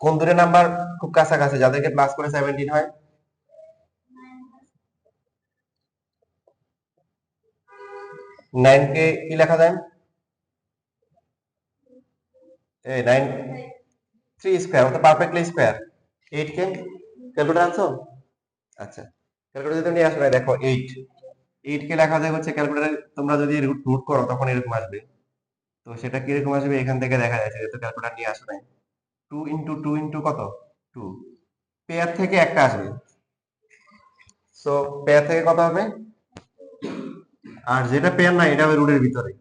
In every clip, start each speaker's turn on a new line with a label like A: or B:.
A: কোন দুটো নাম্বার খুব কাছাকাছি যাদেরকে প্লাস করে 17 হয়? 9 কে কি লেখা যায়? এই 9 3 স্কয়ার, অর্থাৎ পারফেক্টলি স্কয়ার। 8 কে ক্যালকুলেটর আনছো? আচ্ছা, ক্যালকুলেটর যদি নিয়ে আসো না, দেখো 8 কে লেখা যায় হচ্ছে ক্যালকুলেটরে, তোমরা যদি রুট করো তখন এরকম আসবে। তো সেটা কিরকম আসবে এখান থেকে দেখা যাচ্ছে, যেহেতু ক্যালকুলেটর নিয়ে আসো নাই। 2 ইন্টু 2 ইন্টু কত? 2। পেয়ার থেকে একটা আসবে, সো পেয়ার থেকে কত হবে? আর যেটা পেয়ার না এটা হবে রুটের ভিতরে।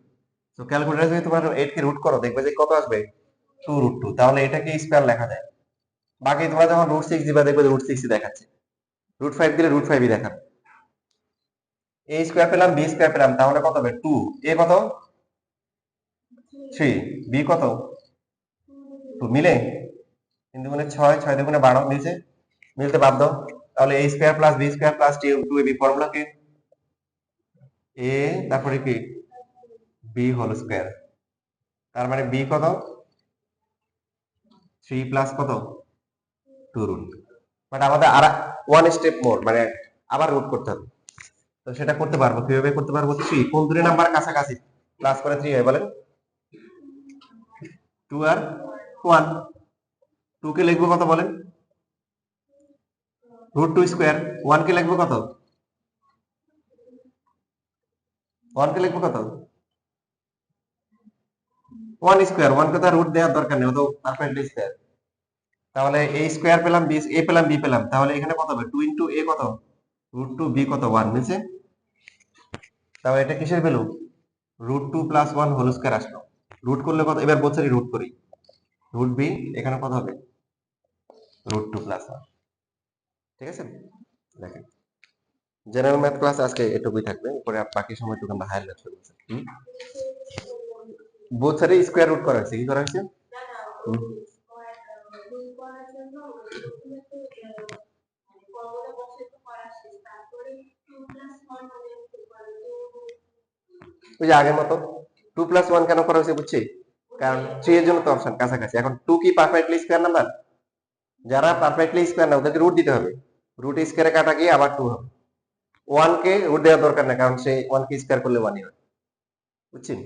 A: তো ক্যালকুলেটরে যদি তোমার 8 কে রুট করো দেখবে যে কত আসবে? 2√2। তাহলে এটাকে স্কয়ার লেখা যায়। বাকি তোমরা যখন √6 দিবা দেখবে √6 দেখাচ্ছে, √5 দিলে √5 দেখাবে। a স্কয়ার পেলাম, b স্কয়ার পেলাম, তাহলে কত হবে? 2। a কত? 3। b কত? 2। মিলে? 3 দুগুণে 6, 6 দুগুণে 12, মিলছে? মিলতে বাধ্য। তাহলে a square plus b square plus 2ab formula কি? a তারপরে কি? b whole square. তার মানে b কত? 3 প্লাস কত? 2 রুট। বাট আমাদের আর ওয়ান স্টেপ মোর, মানে আবার রুট করতে হবে। তো সেটা করতে পারবো, কিভাবে করতে পারবো? 3 কোন দুটো নাম্বার কাছাকাছি প্লাস করে 3 হয় বলেন? 2 আর 1। 2 কে লিখবো কত বলেন? √2 স্কয়ার। 1 কে লিখবো কত? 1 কে লিখবো কত? 1 স্কয়ার। 1 কে তো রুট দেওয়ার দরকার নেই, ও তো পারফেক্টলি স্কয়ার। তাহলে a স্কয়ার পেলাম, b a পেলাম, b পেলাম, তাহলে এখানে কত হবে? 2 ইনটু a কত? √2, b কত? 1, মিলছে? তাহলে এটা কিসের ভ্যালু? √2 প্লাস 1 হোল স্কয়ার আসলো। রুট করলে কত? এবার বছরই রুট করি। রুট বি এখানে কত হবে? √2 প্লাস 1। ঠিক আছে, দেখেন জেনারেল ম্যাথ ক্লাস আজকে এটুকুই থাকবে, উপরে বাকি সময়টুকু আমরা হায়ার ম্যাথ করব। বোথ সাইডে স্কয়ার রুট করা হয়েছে, কি করা হয়েছে? ওই যে আগের মতো 2 প্লাস 1 কেন করা হয়েছে বুঝছি? কারণ 3 এর জন্য তো অপশন কাছাকাছি। এখন 2 কি পারফেক্টলি স্কয়ার নাম্বার? যারা পারফেক্টলি স্কয়ার না ওদেরকে রুট দিতে হবে। রুট স্কয়ারে কাটা গিয়ে আবার 2 হবে। 1 কে রুট দেওয়ার দরকার নেই, কারণ সেই 1 কে স্কয়ার করলে 1ই হয়। বুঝছেন?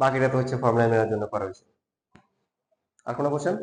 A: বাকিটা তো হচ্ছে ফর্মুলা নেওয়ার জন্য করা হয়েছে। আর কোনো কোশ্চেন?